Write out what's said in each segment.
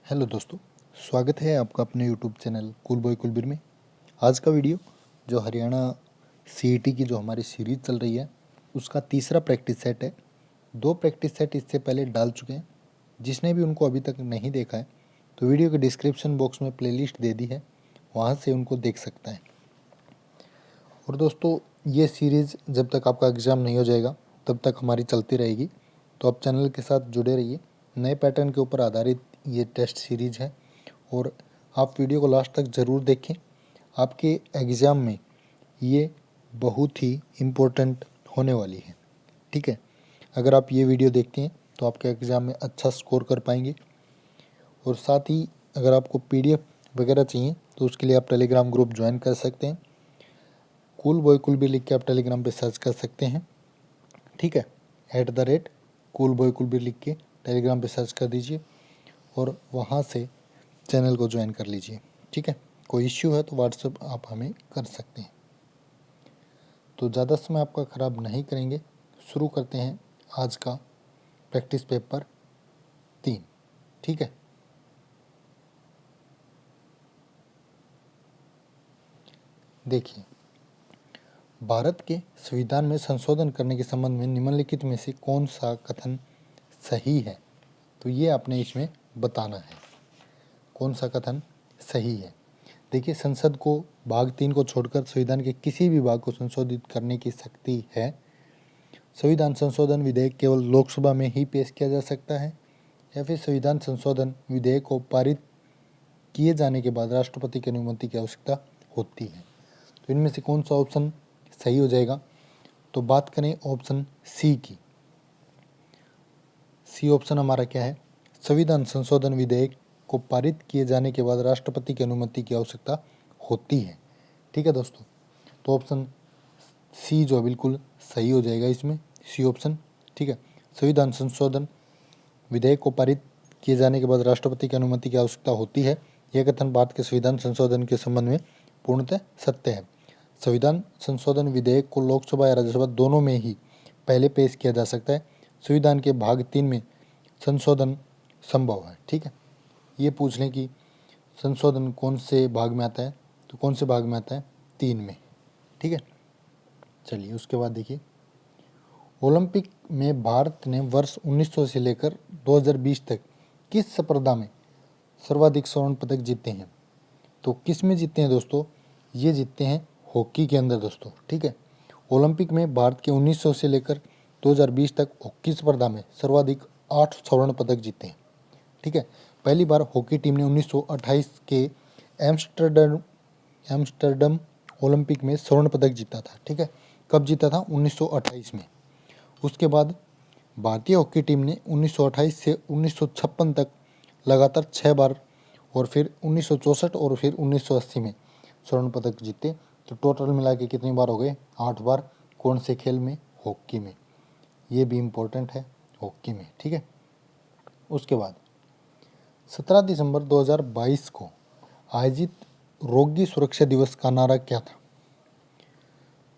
Hello दोस्तों, स्वागत है आपका अपने YouTube channel cool boy Kulbir में। आज का वीडियो जो हरियाणा सीईटी की जो हमारी सीरीज़ चल रही है उसका तीसरा प्रैक्टिस सेट है। 2 प्रैक्टिस सेट इससे पहले डाल चुके हैं। जिसने भी उनको अभी तक नहीं देखा है तो वीडियो के डिस्क्रिप्शन बॉक्स में प्लेलिस्ट दे दी है, वहाँ से उनको देख सकता है। और दोस्तों, ये सीरीज़ जब तक आपका एग्ज़ाम नहीं हो जाएगा तब तक हमारी चलती रहेगी, तो आप चैनल के साथ जुड़े रहिए। नए पैटर्न के ऊपर आधारित ये टेस्ट सीरीज़ है और आप वीडियो को लास्ट तक ज़रूर देखें। आपके एग्ज़ाम में ये बहुत ही इम्पोर्टेंट होने वाली है, ठीक है। अगर आप ये वीडियो देखते हैं तो आपके एग्ज़ाम में अच्छा स्कोर कर पाएंगे। और साथ ही अगर आपको PDF वगैरह चाहिए तो उसके लिए आप टेलीग्राम ग्रुप ज्वाइन कर सकते हैं। कूल बॉय कुलबीर लिख के आप टेलीग्राम पे सर्च कर सकते हैं, ठीक है। @कूल बॉय कुलबीर लिख के टेलीग्राम पे सर्च कर दीजिए और वहाँ से चैनल को ज्वाइन कर लीजिए, ठीक है। कोई इश्यू है तो व्हाट्सएप आप हमें कर सकते हैं। तो ज़्यादा समय आपका ख़राब नहीं करेंगे, शुरू करते हैं आज का प्रैक्टिस पेपर 3, ठीक है। देखिए, भारत के संविधान में संशोधन करने के संबंध में निम्नलिखित में से कौन सा कथन सही है, तो ये आपने इसमें बताना है कौन सा कथन सही है। देखिए, संसद को भाग 3 को छोड़कर संविधान के किसी भी भाग को संशोधित करने की शक्ति है। संविधान संशोधन विधेयक केवल लोकसभा में ही पेश किया जा सकता है, या फिर संविधान संशोधन विधेयक को पारित किए जाने के बाद राष्ट्रपति की अनुमति की आवश्यकता होती है। तो इनमें से कौन सा ऑप्शन सही हो जाएगा, तो बात करें ऑप्शन सी की। सी ऑप्शन हमारा क्या है, संविधान संशोधन विधेयक को पारित किए जाने के बाद राष्ट्रपति की अनुमति की आवश्यकता होती है, ठीक है दोस्तों। तो ऑप्शन सी जो बिल्कुल सही हो जाएगा इसमें, सी ऑप्शन, ठीक है। संविधान संशोधन विधेयक को पारित किए जाने के बाद राष्ट्रपति की अनुमति की आवश्यकता होती है, यह कथन भारत के संविधान संशोधन के संबंध में पूर्णतः सत्य है। संविधान संशोधन विधेयक को लोकसभा या राज्यसभा दोनों में ही पहले पेश किया जा सकता है। संविधान के भाग 3 में संशोधन संभव है, ठीक है। ये पूछ लें कि संशोधन कौन से भाग में आता है, तो कौन से भाग में आता है, 3 में, ठीक है। चलिए उसके बाद देखिए, ओलंपिक में भारत ने वर्ष 1900 से लेकर 2020 तक किस स्पर्धा में सर्वाधिक स्वर्ण पदक जीते हैं, तो किस में जीते हैं दोस्तों, ये जीतते हैं हॉकी के अंदर दोस्तों, ठीक है। ओलंपिक में भारत के 1900 से लेकर 2020 तक हॉकी स्पर्धा में सर्वाधिक 8 स्वर्ण पदक जीते हैं, ठीक है। पहली बार हॉकी टीम ने 1928 के एम्स्टर्डम ओलंपिक में स्वर्ण पदक जीता था, ठीक है। कब जीता था, 1928 में। उसके बाद भारतीय हॉकी टीम ने 1928 से 1956 तक लगातार 6 बार और फिर 1964 और फिर 1980 में स्वर्ण पदक जीते। तो टोटल मिला के कितनी बार हो गए, 8 बार। कौन से खेल में, हॉकी में। ये भी इम्पोर्टेंट है, हॉकी में, ठीक है। उसके बाद 17 दिसंबर 2022 को आयोजित रोगी सुरक्षा दिवस का नारा क्या था,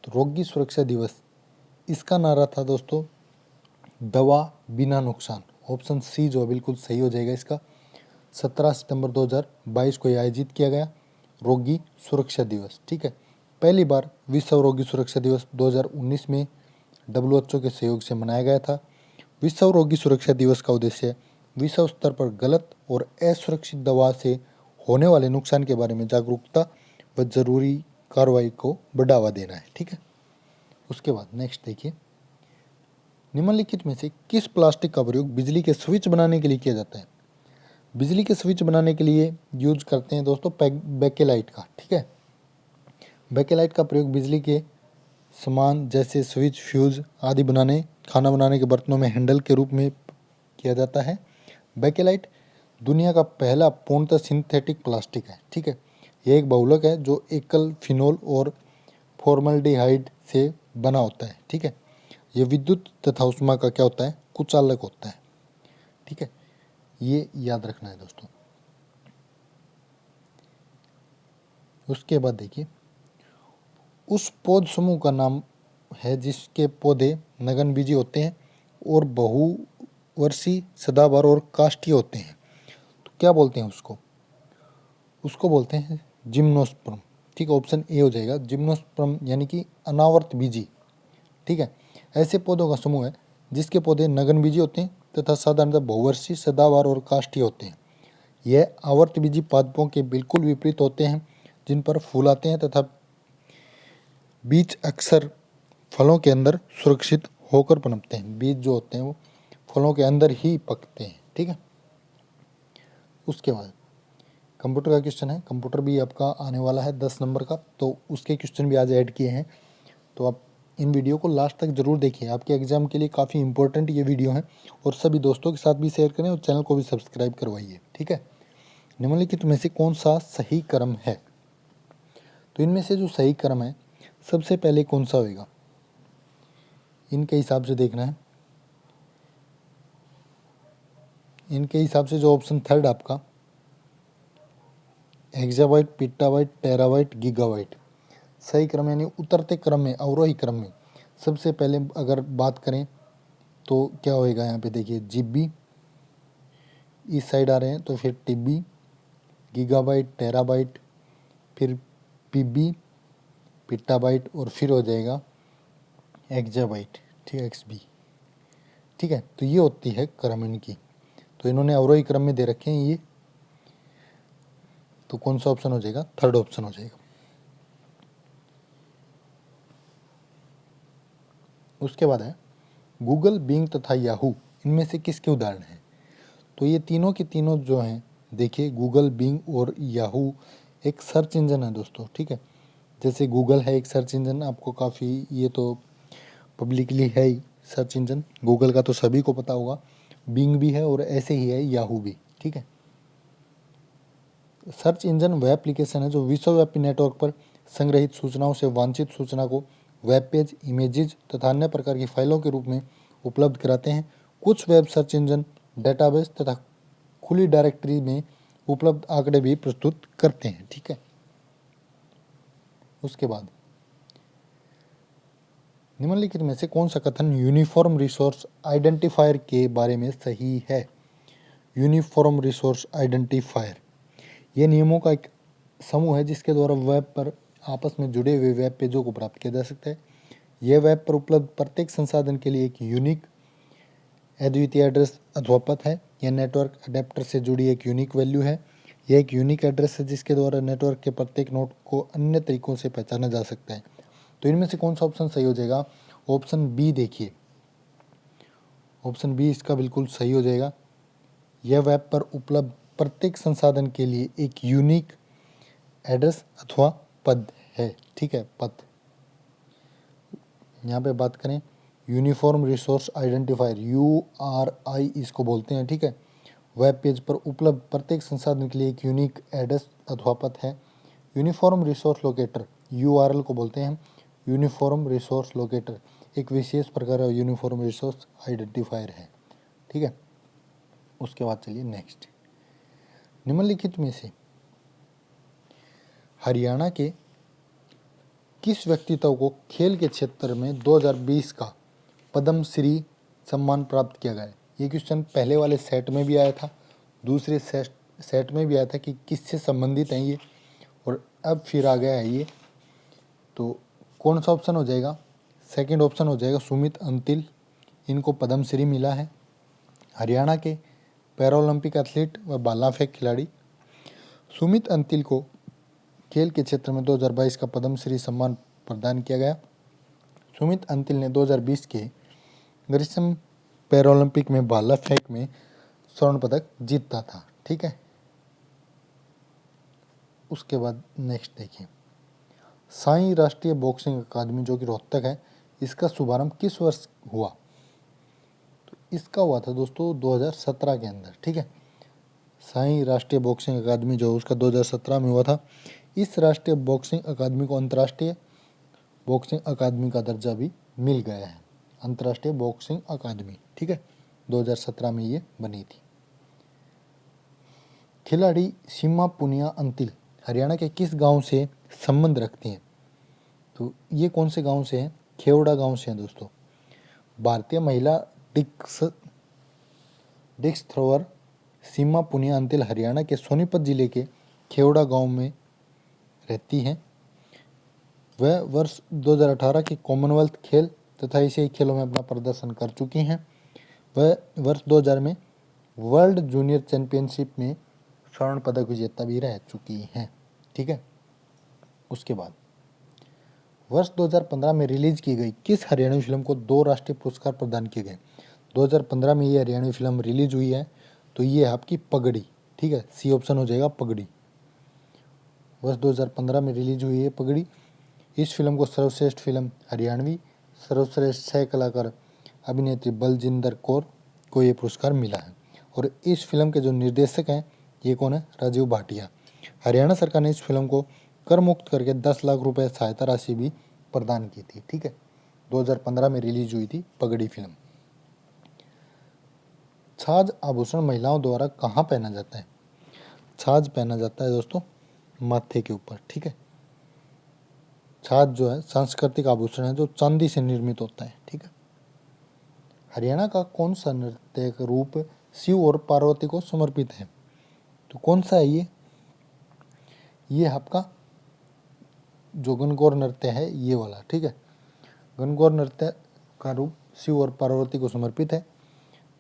तो रोगी सुरक्षा दिवस, इसका नारा था दोस्तों दवा बिना नुकसान। ऑप्शन सी जो बिल्कुल सही हो जाएगा इसका। 17 सितंबर 2022 को आयोजित किया गया रोगी सुरक्षा दिवस, ठीक है। पहली बार विश्व रोगी सुरक्षा दिवस 2019 में WHO के सहयोग से मनाया गया था। विश्व रोगी सुरक्षा दिवस का उद्देश्य विश्व स्तर पर गलत और असुरक्षित दवा से होने वाले नुकसान के बारे में जागरूकता व जरूरी कार्रवाई को बढ़ावा देना है, ठीक है। उसके बाद नेक्स्ट देखिए, निम्नलिखित में से किस प्लास्टिक का प्रयोग बिजली के स्विच बनाने के लिए किया जाता है। बिजली के स्विच बनाने के लिए यूज करते हैं दोस्तों बेकेलाइट का, ठीक है। बेकेलाइट का प्रयोग बिजली के सामान जैसे स्विच, फ्यूज आदि बनाने, खाना बनाने के बर्तनों में हैंडल के रूप में किया जाता है। बेकेलाइट दुनिया का पहला पूर्णतः सिंथेटिक प्लास्टिक है, ठीक है। यह एक बहुलक है जो एकल फिनोल और फॉर्मल्डिहाइड से बना होता है, ठीक है। यह विद्युत तथा ऊष्मा का क्या होता है, कुचालक होता है, ठीक है। ये याद रखना है दोस्तों। उसके बाद देखिए, उस पौध समूह का नाम है जिसके पौधे नगनबीजी होते हैं और बहुवर्षीय, सदाबहार और काष्ठीय होते हैं। तो क्या बोलते हैं उसको? उसको बोलते हैं जिम्नोस्पर्म। ठीक है, ऑप्शन ए हो जाएगा जिम्नोस्पर्म, यानी कि अनावर्त बीजी। ठीक है, ऐसे पौधों का समूह है जिसके पौधे नगन बीजी होते हैं तथा साधारणतः बहुवर्षीय, सदाबहार और काष्ठीय होते हैं। यह आवर्त बीजी पादपों के बिल्कुल विपरीत होते हैं जिन पर फूल आते हैं तथा बीज अक्सर फलों के अंदर सुरक्षित होकर पनपते हैं। बीज जो होते हैं वो फलों के अंदर ही पकते हैं। ठीक है, उसके बाद कंप्यूटर का क्वेश्चन है। कंप्यूटर भी आपका आने वाला है 10 नंबर का, तो उसके क्वेश्चन भी आज ऐड किए हैं। तो आप इन वीडियो को लास्ट तक जरूर देखिए, आपके एग्जाम के लिए काफ़ी इंपॉर्टेंट ये वीडियो है। और सभी दोस्तों के साथ भी शेयर करें और चैनल को भी सब्सक्राइब करवाइए। ठीक है, निम्नलिखित में से कौन सा सही क्रम है? तो इनमें से जो सही क्रम है सबसे पहले कौन सा होगा, इनके हिसाब से देखना है। इनके हिसाब से जो ऑप्शन थर्ड आपका हेक्साबाइट, पिट्टाबाइट, टेराबाइट, गीगाबाइट, सही क्रम यानी उतरते क्रम में, अवरोही क्रम में सबसे पहले अगर बात करें तो क्या होएगा? यहाँ पे देखिए जीबी इस साइड आ रहे हैं, तो फिर टीबी, गीगाबाइट, टेराबाइट, फिर पीबी, पिट्टाबाइट और फिर हो जाएगा एक्जाबाइट। ठीक है, एक्सबी। ठीक है, तो ये होती है क्रम इनकी। तो इन्होंने अवरोही क्रम में दे रखे हैं ये, तो कौन सा ऑप्शन हो जाएगा? थर्ड ऑप्शन हो जाएगा। उसके बाद है गूगल, बिंग तथा याहू, इनमें से किसके उदाहरण हैं? तो ये तीनों के तीनों जो हैं, देखिए गूगल, बिंग और याहू एक सर्च इंजन है दोस्तों। ठीक है, जैसे गूगल है एक सर्च इंजन, आपको काफ़ी ये तो पब्लिकली है ही सर्च इंजन, गूगल का तो सभी को पता होगा। बिंग भी है और ऐसे ही है याहू भी। ठीक है, सर्च इंजन वह एप्लीकेशन है जो विश्वव्यापी नेटवर्क पर संग्रहित सूचनाओं से वांछित सूचना को वेब पेज, इमेजेस तथा अन्य प्रकार की फाइलों के रूप में उपलब्ध कराते हैं। कुछ वेब सर्च इंजन डेटाबेस तथा खुली डायरेक्टरी में उपलब्ध आंकड़े भी प्रस्तुत करते हैं। ठीक है, उसके बाद निम्नलिखित में से कौन सा कथन यूनिफॉर्म रिसोर्स आइडेंटिफायर के बारे में सही है? यूनिफॉर्म रिसोर्स आइडेंटिफायर ये नियमों का एक समूह है जिसके द्वारा वेब पर आपस में जुड़े हुए वेब पेजों को प्राप्त किया जा सकता है। यह वेब पर उपलब्ध प्रत्येक संसाधन के लिए एक यूनिक अद्वितीय एड्रेस अथवा पथ है। यह नेटवर्क अडेप्टर से जुड़ी एक यूनिक वैल्यू है। यह एक यूनिक एड्रेस है जिसके द्वारा नेटवर्क के प्रत्येक नोड को अन्य तरीकों से पहचाना जा सकता है। तो इनमें से कौन सा ऑप्शन सही हो जाएगा? ऑप्शन बी देखिए, ऑप्शन बी इसका बिल्कुल सही हो जाएगा। यह वेब पर उपलब्ध प्रत्येक संसाधन के लिए एक यूनिक एड्रेस अथवा पद है। ठीक है, पद। यहाँ पे बात करें यूनिफॉर्म रिसोर्स आइडेंटिफायर, URI इसको बोलते हैं। ठीक है, वेब पेज पर उपलब्ध प्रत्येक संसाधन के लिए एक यूनिक एड्रेस अथवा पथ है। यूनिफॉर्म रिसोर्स लोकेटर, URL को बोलते हैं यूनिफॉर्म रिसोर्स लोकेटर, एक विशेष प्रकार का यूनिफॉर्म रिसोर्स आइडेंटिफायर है। ठीक है, उसके बाद चलिए नेक्स्ट। निम्नलिखित में से हरियाणा के किस व्यक्तित्व को खेल के क्षेत्र में 2020 का पद्म श्री सम्मान प्राप्त किया गया है? ये क्वेश्चन पहले वाले सेट में भी आया था, दूसरे सेट में भी आया था कि किससे संबंधित हैं ये, और अब फिर आ गया है ये। तो कौन सा ऑप्शन हो जाएगा? सेकंड ऑप्शन हो जाएगा सुमित अंतिल, इनको पद्म श्री मिला है। हरियाणा के पैरालंपिक एथलीट व भाला फेंक खिलाड़ी सुमित अंतिल को खेल के क्षेत्र में 2022 का पद्म श्री सम्मान प्रदान किया गया। सुमित अंतिल ने 2020 के ग्रीष्म पैरालंपिक में भाला फेंक में स्वर्ण पदक जीता था। ठीक है, उसके बाद नेक्स्ट देखिए, साई राष्ट्रीय बॉक्सिंग अकादमी जो कि रोहतक है, इसका शुभारंभ किस वर्ष हुआ? तो इसका हुआ था दोस्तों 2017 के अंदर। ठीक है, साई राष्ट्रीय बॉक्सिंग अकादमी जो उसका 2017 में हुआ था। इस राष्ट्रीय बॉक्सिंग अकादमी को अंतर्राष्ट्रीय बॉक्सिंग अकादमी का दर्जा भी मिल गया है, अंतर्राष्ट्रीय बॉक्सिंग अकादमी। ठीक है, 2017 में ये बनी थी। खिलाड़ी सीमा पुनिया अंतिल हरियाणा के किस गांव से संबंध रखती हैं? तो ये कौन से गांव से हैं? खेवड़ा गांव से हैं दोस्तों। भारतीय महिला डिस्क थ्रोअर सीमा पुनिया अंतिल हरियाणा के सोनीपत जिले के खेवड़ा गांव में रहती हैं। वह वर्ष 2018 के कॉमनवेल्थ खेल तथा एशियाई खेलों में अपना प्रदर्शन कर चुकी हैं। वह वर्ष 2000 में वर्ल्ड जूनियर चैंपियनशिप में स्वर्ण पदक विजेता भी रह चुकी हैं। ठीक है। उसके बाद वर्ष 2015 में रिलीज की गई किस हरियाणवी फिल्म को 2 राष्ट्रीय पुरस्कार प्रदान किए गए? 2015 में ये हरियाणवी फिल्म रिलीज हुई है, तो ये है आपकी पगड़ी। ठीक है, सी ऑप्शन हो जाएगा पगड़ी। वर्ष 2015 में रिलीज हुई है पगड़ी। इस फिल्म को सर्वश्रेष्ठ फिल्म हरियाणवी, सर्वश्रेष्ठ सह कलाकार अभिनेत्री बलजिंदर कौर को ये पुरस्कार मिला है। और इस फिल्म के जो निर्देशक हैं ये कौन है? राजीव भाटिया। हरियाणा सरकार ने इस फिल्म को कर मुक्त करके 10 लाख रुपए सहायता राशि भी प्रदान की थी। ठीक है, 2015 में रिलीज हुई थी पगड़ी फिल्म। छाछ आभूषण महिलाओं द्वारा कहाँ पहना जाता है? छाछ पहना जाता है दोस्तों माथे के ऊपर। ठीक है, छाछ जो है सांस्कृतिक आभूषण है जो चांदी से निर्मित होता है। ठीक है। हरियाणा का कौन सा नृत्य रूप शिव और पार्वती को समर्पित है? तो कौन सा है ये? ये आपका जो गणगौर नृत्य है ये वाला। ठीक है, गणगौर नृत्य का रूप शिव और पार्वती को समर्पित है।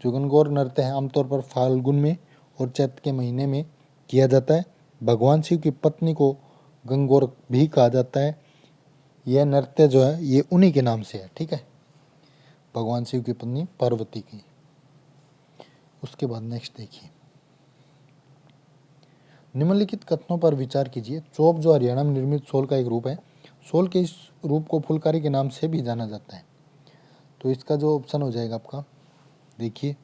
जो गणगौर नृत्य है आमतौर पर फाल्गुन में और चैत्र के महीने में किया जाता है। भगवान शिव की पत्नी को गणगौर भी कहा जाता है। यह नृत्य जो है ये उन्हीं के नाम से है। ठीक है, भगवान शिव की पत्नी पार्वती की। उसके बाद नेक्स्ट देखिए, निम्नलिखित कथनों पर विचार कीजिए। चोप जो हरियाणा में निर्मित शॉल का एक रूप है। शॉल के इस रूप को फुलकारी के नाम से भी जाना जाता है। तो इसका जो ऑप्शन हो जाएगा आपका, देखिए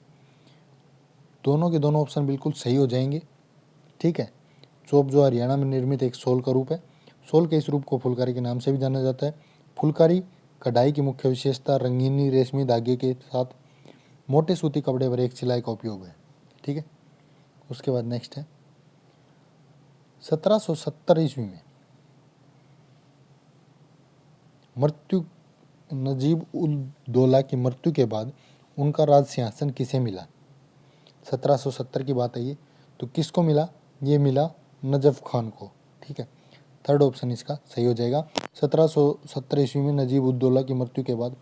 दोनों के दोनों ऑप्शन बिल्कुल सही हो जाएंगे। ठीक है, चोप जो हरियाणा में निर्मित एक शॉल का रूप है। शॉल के इस रूप को फुलकारी के नाम से भी जाना जाता है। फुलकारी कढ़ाई की मुख्य विशेषता रंगीनी रेशमी धागे के साथ मोटे सूती कपड़े पर एक सिलाई का उपयोग है। ठीक है। उसके बाद नेक्स्ट है 1770 ईस्वी में मृत्यु नजीब उल दौला की मृत्यु के बाद उनका राज सिंहासन किसे मिला? 1770 की बात है ये, तो किसको मिला? ये मिला नजफ खान को। ठीक है, थर्ड ऑप्शन इसका सही हो जाएगा। 1770 ईस्वी में नजीब उद दौला की मृत्यु के बाद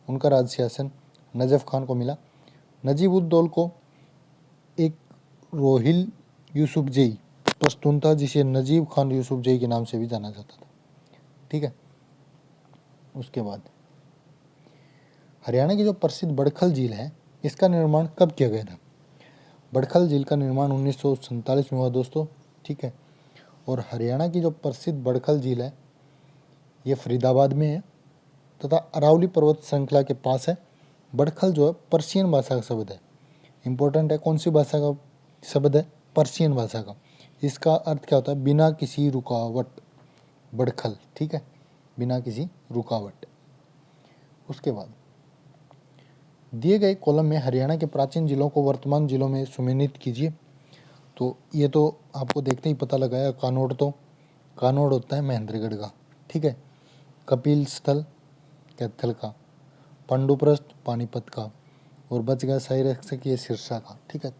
उनका राज सिंहासन नजफ खान को मिला। नजीब उद दौला को एक रोहिल यूसुफजई पश्तून था जिसे नजीब खान यूसुफजई के नाम से भी जाना जाता था। ठीक है। उसके बाद हरियाणा की जो प्रसिद्ध बड़खल झील है इसका निर्माण कब किया गया था? बड़खल झील का निर्माण 1947 में हुआ दोस्तों। ठीक है, और हरियाणा की जो प्रसिद्ध बड़खल झील है ये फरीदाबाद में है तथा अरावली पर्वत श्रृंखला के पास है। बड़खल जो है पर्शियन भाषा का शब्द है। इंपॉर्टेंट है, कौन सी भाषा का शब्द है? पर्शियन भाषा का। इसका अर्थ क्या होता है? बिना किसी रुकावट, बड़खल। ठीक है, बिना किसी रुकावट। उसके बाद दिए गए कॉलम में हरियाणा के प्राचीन जिलों को वर्तमान जिलों में सुमेलित कीजिए। तो ये तो आपको देखते ही पता लगा है, कानोड़ तो कानोड़ होता है महेंद्रगढ़ का। ठीक है, कपिल स्थल कैथल का, पांडुप्रस्थ पानीपत का, और बच गया सही रख सकिए सिरसा का। ठीक है,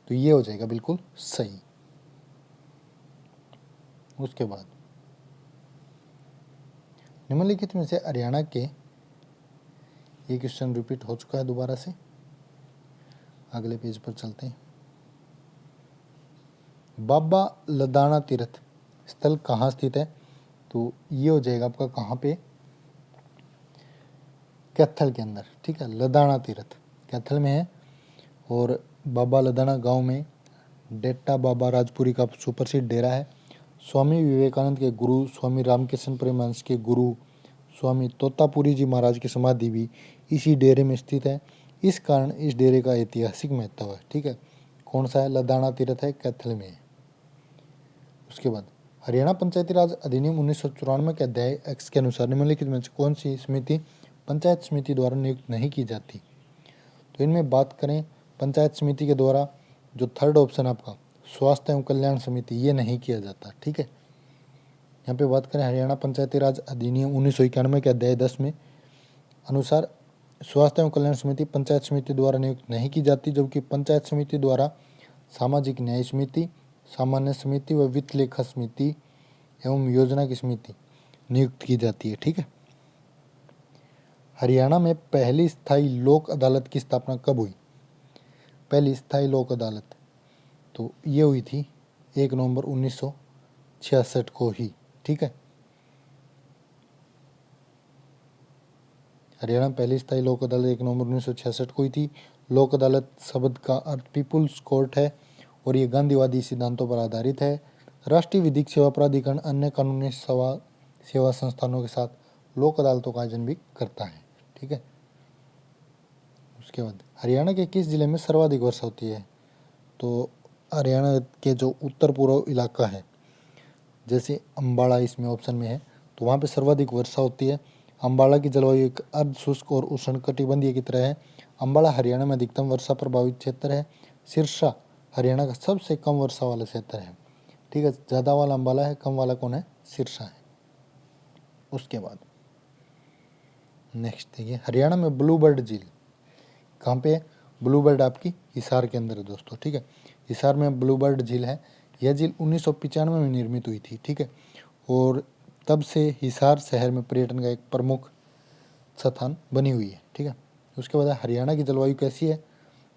तो ये हो जाएगा बिल्कुल सही। उसके बाद निम्नलिखित में से हरियाणा के, ये क्वेश्चन रिपीट हो चुका है दोबारा से, अगले पेज पर चलते हैं। बाबा लदाना तीर्थ स्थल कहाँ स्थित है? तो ये हो जाएगा आपका कहाँ पे? कैथल के अंदर। ठीक है, लदाना तीर्थ कैथल में है। और बाबा लदाना गांव में डेट्टा बाबा राजपुरी का सुप्रसिद्ध डेरा है। स्वामी विवेकानंद के गुरु स्वामी रामकृष्ण परमहंस के गुरु स्वामी तोतापुरी जी महाराज की समाधि भी इसी डेरे में स्थित है। इस कारण इस डेरे का ऐतिहासिक महत्व है। ठीक है, कौन सा है? लदाना तीर्थ है, कैथल में है। उसके बाद हरियाणा पंचायती राज अधिनियम 1994 के अध्याय X के अनुसार निम्नलिखित में से कौन सी समिति पंचायत समिति द्वारा नियुक्त नहीं की जाती? तो इनमें बात करें पंचायत समिति के द्वारा, जो थर्ड ऑप्शन आपका स्वास्थ्य एवं कल्याण समिति, ये नहीं किया जाता। ठीक है, यहाँ पे बात करें हरियाणा पंचायती राज अधिनियम 1991 के अध्याय 10 में अनुसार स्वास्थ्य एवं कल्याण समिति पंचायत समिति द्वारा नियुक्त नहीं की जाती, जबकि पंचायत समिति द्वारा सामाजिक न्याय समिति, सामान्य समिति व वित्त लेखा समिति एवं योजना की समिति नियुक्त की जाती है। ठीक है। हरियाणा में पहली स्थायी लोक अदालत की स्थापना कब हुई? पहली स्थायी लोक अदालत तो ये हुई थी 1 नवंबर 1966 को ही। ठीक है। हरियाणा में पहली स्थायी लोक अदालत 1 नवंबर 1966 को हुई थी। लोक अदालत शब्द का अर्थ पीपुल्स कोर्ट है और ये गांधीवादी सिद्धांतों पर आधारित है। राष्ट्रीय विधिक सेवा प्राधिकरण अन्य कानूनी सेवा संस्थानों के साथ लोक अदालतों का आयोजन भी करता है। ठीक है। उसके बाद हरियाणा के किस जिले में सर्वाधिक वर्षा होती है? तो हरियाणा के जो उत्तर पूर्व इलाका है, जैसे अम्बाड़ा इसमें ऑप्शन में है, तो वहाँ पे सर्वाधिक वर्षा होती है। अम्बाड़ा की जलवायु एक अर्ध शुष्क और उष्णकटिबंधीय की तरह है। अम्बाड़ा हरियाणा में अधिकतम वर्षा प्रभावित क्षेत्र है। सिरसा हरियाणा का सबसे कम वर्षा वाला क्षेत्र है। ठीक है। ज़्यादा वाला अम्बाला है, कम वाला कौन है? सिरसा है। उसके बाद नेक्स्ट देखिए, हरियाणा में ब्लू बर्ड झील कहाँ पे है? ब्लू बर्ड आपकी हिसार के अंदर है दोस्तों। ठीक है। हिसार में ब्लू बर्ड झील है। यह झील 1995 में निर्मित हुई थी। ठीक है। और तब से हिसार शहर में पर्यटन का एक प्रमुख स्थान बनी हुई है। ठीक है। उसके बाद हरियाणा की जलवायु कैसी है?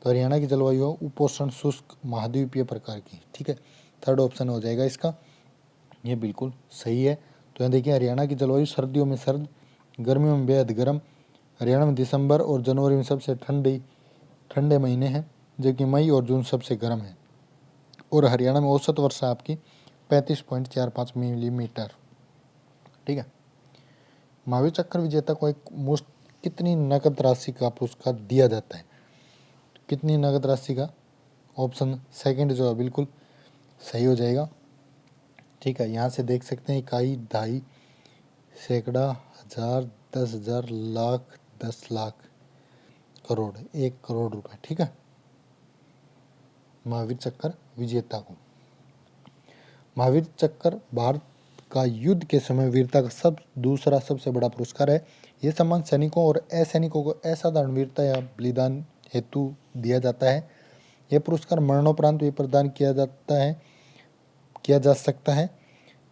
तो हरियाणा की जलवायु उपोष्ण शुष्क महाद्वीपीय प्रकार की। ठीक है। थर्ड ऑप्शन हो जाएगा इसका, ये बिल्कुल सही है। तो यहाँ देखिए, हरियाणा की जलवायु सर्दियों में सर्द, गर्मियों में बेहद गर्म। हरियाणा में दिसंबर और जनवरी में सबसे ठंडे महीने हैं, जबकि मई और जून सबसे गर्म है। और हरियाणा में औसत वर्षा आपकी 35.45 मिलीमीटर। ठीक है। महावीर चक्र विजेता को एक मुश्त कितनी नकद राशि का पुरस्कार दिया जाता है? कितनी नकद राशि का? ऑप्शन सेकंड जो है बिल्कुल सही हो जाएगा। ठीक है। यहाँ से देख सकते हैं इकाई, ढाई, सैकड़ा, हजार, 10,000, लाख, 10 लाख, करोड़, 1 करोड़ रुपए। ठीक है। महावीर चक्र विजेता को महावीर चक्र भारत का युद्ध के समय वीरता का दूसरा सबसे बड़ा पुरस्कार है। यह सम्मान सैनिकों और असैनिकों को असाधारण वीरता या बलिदान हेतु दिया जाता है। यह पुरस्कार मरणोपरांत भी प्रदान किया जा सकता है।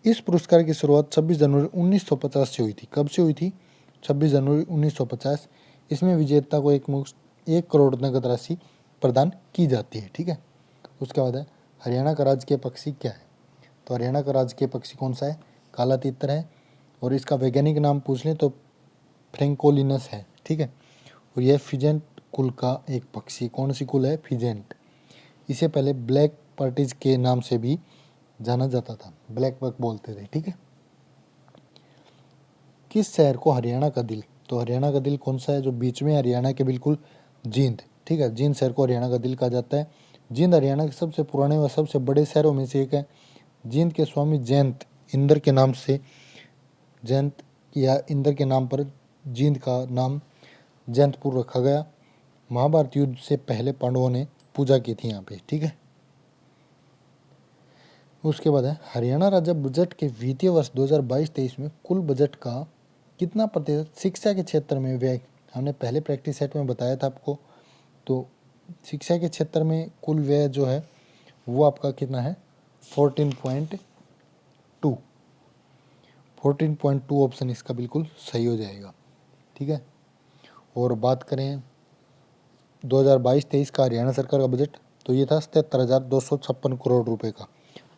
इस पुरस्कार की शुरुआत 26 जनवरी 1950 से हुई थी। कब से हुई थी? 26 जनवरी 1950। इसमें विजेता को 1 करोड़ नकद राशि प्रदान की जाती है। ठीक है। उसके बाद है हरियाणा का राजकीय पक्षी क्या है? तो हरियाणा का राजकीय पक्षी कौन सा है? काला तीतर है। और इसका वैज्ञानिक नाम पूछ लें तो फ्रैंकोलिनस है। ठीक है। और यह फिजेंट कुल का एक पक्षी। कौन सी कुल है? फिजेंट। इसे पहले ब्लैक पार्टिज के नाम से भी जाना जाता था, ब्लैक बक बोलते थे। ठीक है। किस शहर को हरियाणा का दिल? तो हरियाणा का दिल कौन सा है? जो बीच में हरियाणा के बिल्कुल, जींद। ठीक है। जींद शहर को हरियाणा का दिल कहा जाता है। जींद हरियाणा के सबसे पुराने व सबसे बड़े शहरों में से एक है। जींद के स्वामी जयंत इंदर के नाम से, जयंत या इंदर के नाम पर जींद का नाम जयंतपुर रखा गया। महाभारत युद्ध से पहले पांडवों ने पूजा की थी यहाँ पे। ठीक है। उसके बाद है हरियाणा राज्य बजट के वित्तीय वर्ष 2022-23 में कुल बजट का कितना प्रतिशत शिक्षा के क्षेत्र में व्यय? हमने पहले प्रैक्टिस सेट में बताया था आपको। तो शिक्षा के क्षेत्र में कुल व्यय जो है वो आपका कितना है? 14.2। 14.2 ऑप्शन इसका बिल्कुल सही हो जाएगा। ठीक है। और बात करें 2022-23 का हरियाणा सरकार का बजट, तो ये था 77,256 करोड़ रुपए का।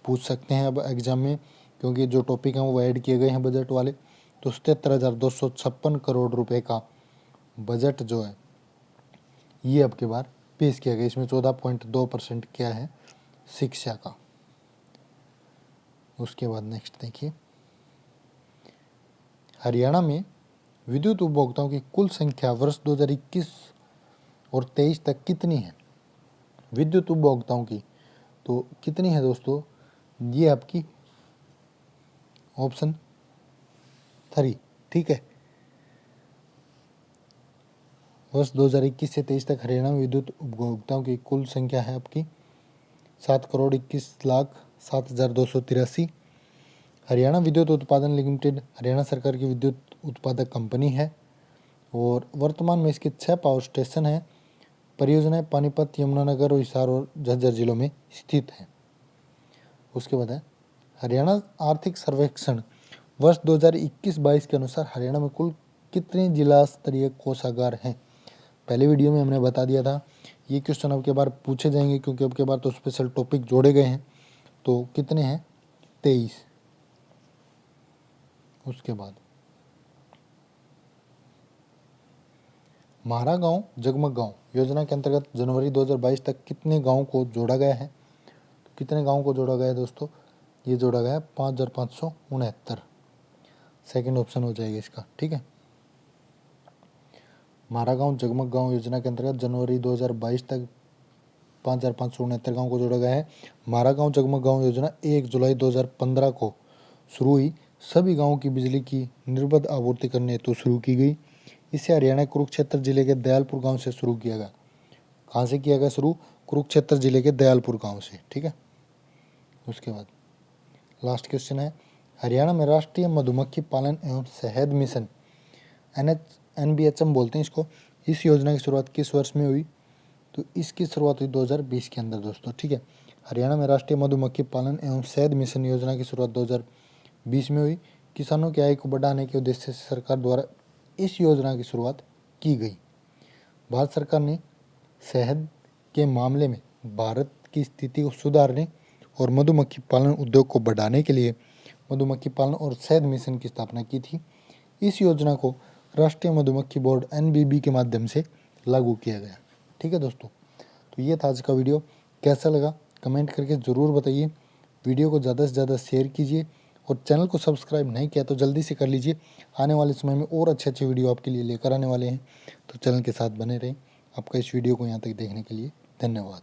पूछ सकते हैं अब एग्जाम में, क्योंकि जो टॉपिक हैं वो ऐड किए गए हैं बजट वाले। तो 77,256 करोड़ रुपए का बजट जो है ये अब की बार पेश किया गया। इसमें 14.2% क्या है? शिक्षा का। उसके बाद नेक्स्ट देखिए, हरियाणा में विद्युत उपभोक्ताओं की कुल संख्या वर्ष 2021 और 23 तक कितनी है? विद्युत उपभोक्ताओं की तो कितनी है दोस्तों? ये आपकी ऑप्शन 3। ठीक है। वर्ष 2021 से 23 तक हरियाणा में विद्युत उपभोक्ताओं की कुल संख्या है आपकी 7,21,07,283। हरियाणा विद्युत उत्पादन लिमिटेड हरियाणा सरकार की विद्युत उत्पादक कंपनी है और वर्तमान में इसके 6 पावर स्टेशन हैं। परियोजनाएं पानीपत, यमुनानगर और हिसार और झज्जर जिलों में स्थित हैं। उसके बाद है हरियाणा आर्थिक सर्वेक्षण वर्ष 2021-22 के अनुसार हरियाणा में कुल कितने जिला स्तरीय कोषागार हैं। पहले वीडियो में हमने बता दिया था। ये क्वेश्चन अब के बार पूछे जाएंगे क्योंकि अब के बार तो स्पेशल टॉपिक जोड़े गए हैं। तो कितने हैं? 23। उसके बाद म्हारा गांव जगमग गांव योजना के अंतर्गत जनवरी 2022 तक कितने गांवों को जोड़ा गया है? तो कितने गांवों को जोड़ा गया है दोस्तों? ये जोड़ा गया है 5569। सेकंड ऑप्शन हो जाएगा इसका, ठीक है। म्हारा गांव जगमग गांव योजना के अंतर्गत जनवरी 2022 तक 5569 गाँव को जोड़ा गया है। म्हारा गांव जगमग गांव योजना 1 जुलाई 2015 को शुरू हुई। सभी गांवों की बिजली की निर्बाध आपूर्ति करने हेतु शुरू की गई। इसे हरियाणा कुरुक्षेत्र जिले के दयालपुर गांव से शुरू किया गया। कहाँ से किया गया शुरू? कुरुक्षेत्र जिले के दयालपुर गांव से, ठीक है। उसके बाद लास्ट क्वेश्चन है हरियाणा में राष्ट्रीय मधुमक्खी पालन एवं शहद मिशन NBHM बोलते हैं इसको। इस योजना की शुरुआत किस वर्ष में हुई? तो इसकी शुरुआत हुई 2020 के अंदर दोस्तों, ठीक है। हरियाणा में राष्ट्रीय मधुमक्खी पालन एवं शहद मिशन योजना की शुरुआत 2020 में हुई। किसानों की आय को बढ़ाने के उद्देश्य से सरकार द्वारा इस योजना की शुरुआत की गई। भारत सरकार ने शहद के मामले में भारत की स्थिति को सुधारने और मधुमक्खी पालन उद्योग को बढ़ाने के लिए मधुमक्खी पालन और शहद मिशन की स्थापना की थी। इस योजना को राष्ट्रीय मधुमक्खी बोर्ड NBB के माध्यम से लागू किया गया, ठीक है दोस्तों। तो ये था आज का वीडियो। कैसा लगा कमेंट करके ज़रूर बताइए। वीडियो को ज़्यादा से ज़्यादा शेयर कीजिए और चैनल को सब्सक्राइब नहीं किया तो जल्दी से कर लीजिए। आने वाले समय में और अच्छे वीडियो आपके लिए लेकर आने वाले हैं, तो चैनल के साथ बने रहें। आपका इस वीडियो को यहाँ तक देखने के लिए धन्यवाद।